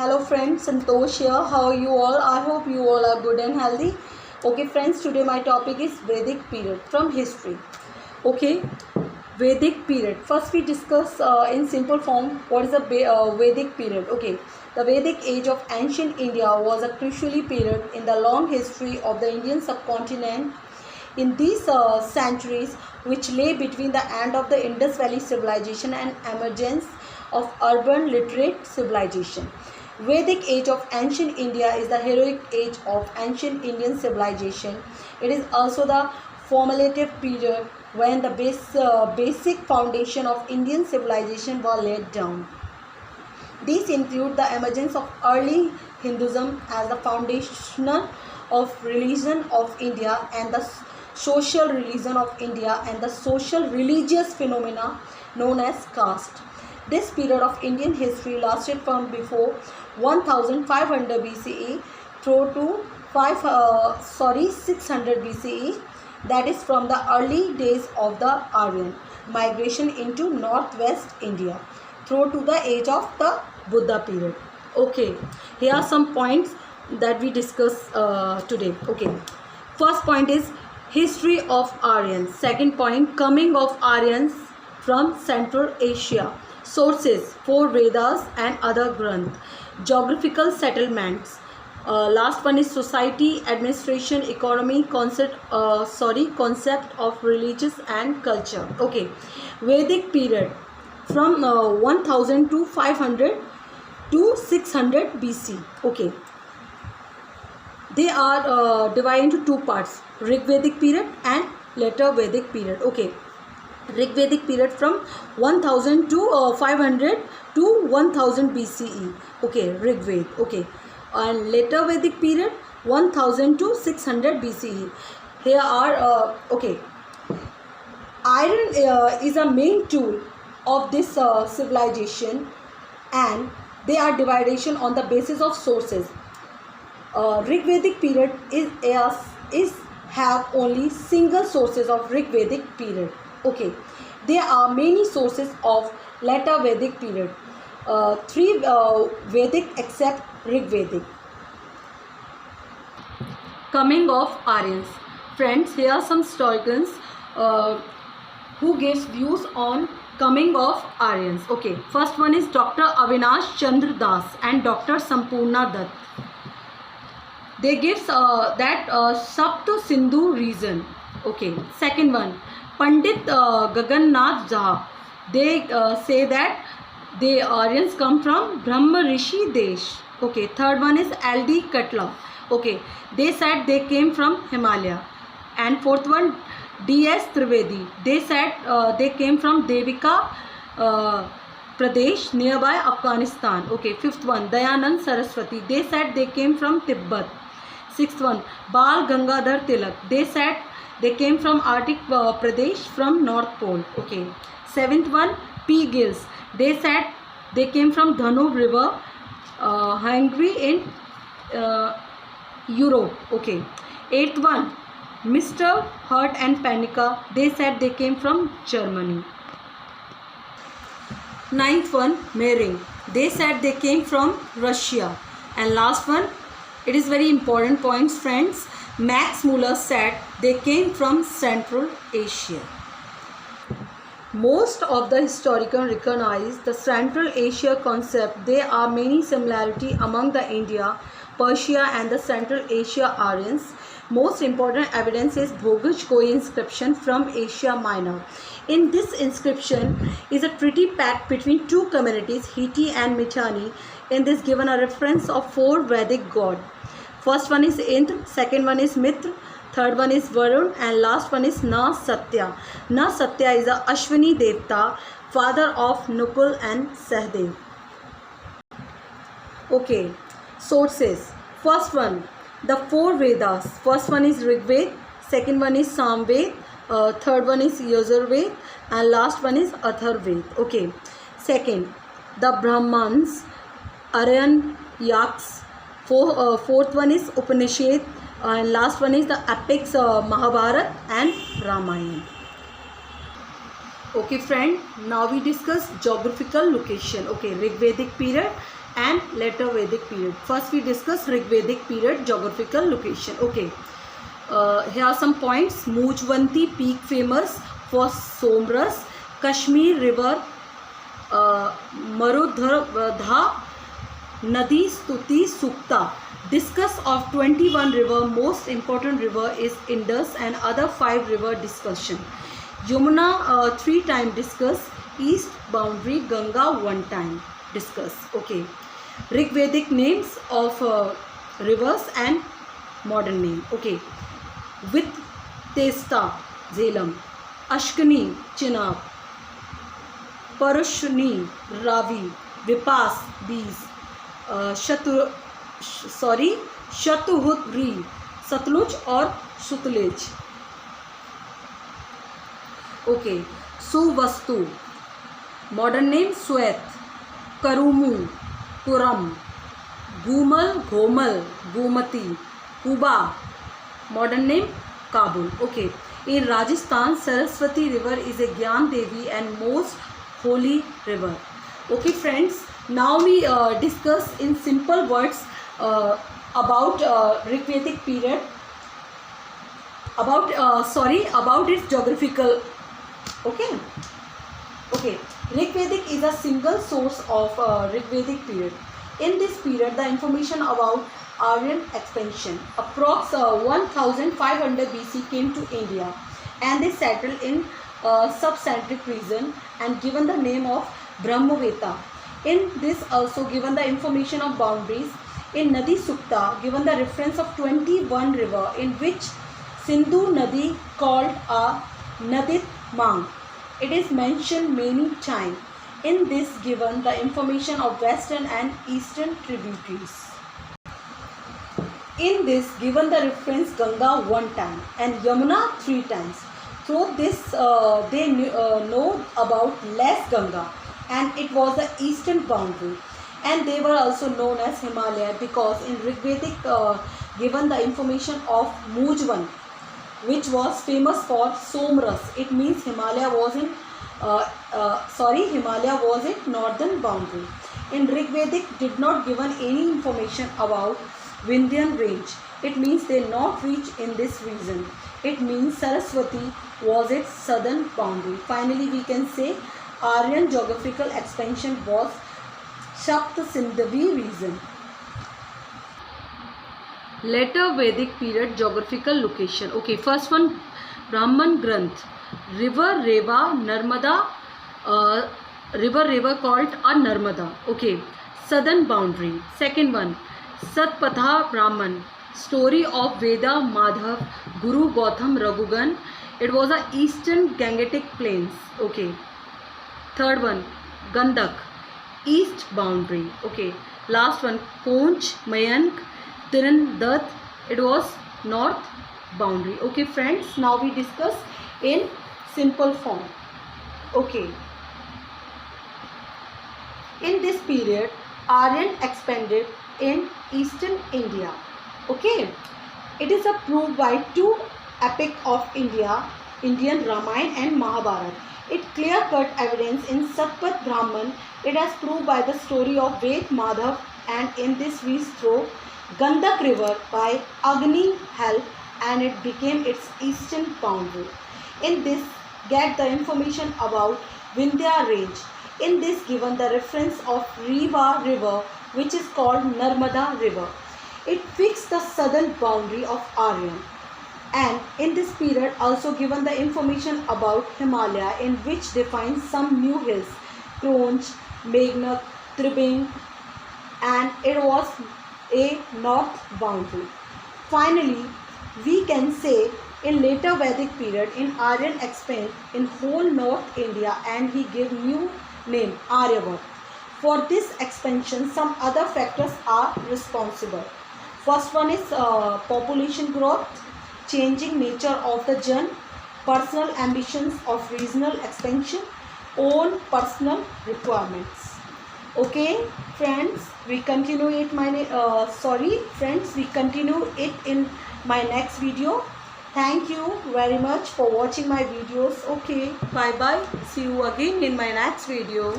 Hello friends, Santosh here. How are you all? I hope you all are good and healthy. Okay friends, today my topic is Vedic period from history. Okay, Vedic period. First we discuss in simple form what is the Vedic period. Okay, the Vedic age of ancient India was a crucial period in the long history of the Indian subcontinent. In these centuries, which lay between the end of the Indus Valley civilization and emergence of urban literate civilization. Vedic age of ancient India is the heroic age of ancient Indian civilization. It is also the formative period when the basic foundation of Indian civilization were laid down. These include the emergence of early Hinduism as the foundational of religion of India and the social religion of India and the social religious phenomena known as caste. This period of Indian history lasted from before 1500 BCE through to 600 BCE, that is from the early days of the Aryan migration into northwest India through to the age of the Buddha period. Okay, here are some points that we discuss today. Okay, first point is history of Aryans. Second point, coming of Aryans from Central Asia. Sources: 4 Vedas and other Granth. Geographical settlements. Last one is society, administration, economy, concept of religious and culture. Okay, Vedic period from 1000 to 500 to 600 BC. Okay, they are divided into two parts: Rig Vedic period and later Vedic period. Okay, Rig Vedic period from 1000 to 500 to 1000 BCE. Okay, Rig Ved. Okay, and later Vedic period 1000 to 600 BCE. Here are okay. Iron is a main tool of this civilization, and they are divided on the basis of sources. Rig Vedic period is have only single sources of Rig Vedic period. Okay, there are many sources of later Vedic period. 3 Vedic except Rig Vedic. Coming of Aryans. Friends, here are some historians who gives views on coming of Aryans. Okay, first one is Dr. Avinash Chandra Das and Dr. Sampurna Dutt. They gives that Sapta Sindhu region. Okay, second one, Pandit Gagannath Jha. They say that the Aryans come from Brahma Rishi Desh. Okay, third one is L.D. Katla. Okay, they said they came from Himalaya. And fourth one, D.S. Trivedi. They said they came from Devika Pradesh nearby Afghanistan. Okay, fifth one, Dayanand Saraswati. They said they came from Tibet. Sixth one, Bal Gangadhar Tilak. They said they came from Arctic Pradesh from North Pole. Okay. Seventh one, P. Gills. They said they came from Danube River, Hungary in Europe. Okay. Eighth one, Mr. Hurt and Panica. They said they came from Germany. Ninth one, Mering. They said they came from Russia. And last one, it is very important points, friends. Max Muller said they came from Central Asia. Most of the historians recognize the Central Asia concept. There are many similarities among the India, Persia and the Central Asia Aryans. Most important evidence is Bogaj Koi inscription from Asia Minor. In this inscription is a treaty pact between two communities, Hitti and Mitanni. In this given a reference of 4 Vedic gods. First one is Indra, second one is Mitra, third one is Varun, and last one is Na Satya. Na Satya is a Ashwini Devta, father of Nukul and Sahdev. Okay, sources. First one, the 4 Vedas. First one is Rig Ved, second one is Samved, third one is Yajurved, and last one is Atharved. Okay, second, the Brahmans, Aryan Yaks. Fourth one is Upanishad, and last one is the epics Mahabharata and Ramayana. Okay friend, now we discuss geographical location. Okay, Rig Vedic period and later Vedic period. First we discuss Rig Vedic period geographical location. Okay, here are some points. Mujvanti peak famous for Somras, Kashmir river, Marudhardha Nadi Stuti Sukta. Discuss of 21 river. Most important river is Indus and other 5 river discussion. Yamuna 3 time discuss. East boundary. Ganga 1 time discuss. Okay. Rig Vedic names of rivers and modern name. Okay. With Testa Zelam, Ashkani Chenab, Parushni Ravi, Vipas Bees, Shatuhudri Satluj or Sutlej. Okay. Suvastu, modern name Swet, Karumu, Kuram, Gumal, Gomal, Gomati, Kuba, modern name Kabul. Okay. In Rajasthan, Saraswati river is a Gyan Devi and most holy river. Okay friends, now we discuss in simple words about Rig Vedic period, about its geographical. Okay. Rig Vedic is a single source of Rig Vedic period. In this period, the information about Aryan expansion, approx 1500 BC, came to India and they settled in subcentric region and given the name of Brahmaveta. In this also given the information of boundaries. In Nadi Sukta given the reference of 21 river in which Sindhu Nadi called a Nadit Mang. It is mentioned many times. In this given the information of western and eastern tributaries. In this given the reference Ganga 1 time and Yamuna 3 times. Through this they know about less Ganga and it was the eastern boundary, and they were also known as Himalaya because in Rig Vedic given the information of Mujvan, which was famous for Somras. It means Himalaya was in northern boundary. In Rig Vedic did not given any information about Vindhyan range. It means they not reach in this region. It means Saraswati was its southern boundary. Finally, we can say Aryan geographical expansion was Shapt Sindhavi region. Later Vedic period geographical location. Okay, first one Brahman Granth. River Reva Narmada. River called a Narmada. Okay, southern boundary. Second one Satpatha Brahman. Story of Veda Madhav Guru Gautam Raghugan. It was a eastern Gangetic plains. Okay. Third one Gandak, east boundary. Okay. Last one Konch Mayank Tirandat. It was north boundary. Okay friends, now we discuss in simple form. Okay. In this period, Aryan expanded in eastern India. Okay. It is approved by 2 epic of Indian Ramayana and Mahabharata. It clear-cut evidence in Satpat Brahman. It has proved by the story of Ved Madhav, and in this we throw Gandak river by Agni help and it became its eastern boundary. In this get the information about Vindhya range. In this given the reference of Reva river which is called Narmada river. It fixed the southern boundary of Aryan. And in this period also given the information about Himalaya in which defines some new hills, Kronch, Meghnad, Tribing, and it was a north boundary. Finally, we can say in later Vedic period in Aryan expand in whole North India and he gave new name Aryavat. For this expansion some other factors are responsible. First one is population growth, changing nature of the Jan, personal ambitions of regional expansion, own personal requirements. Okay friends, we continue it we continue it in my next video. Thank you very much for watching my videos. Okay, bye bye, see you again in my next video.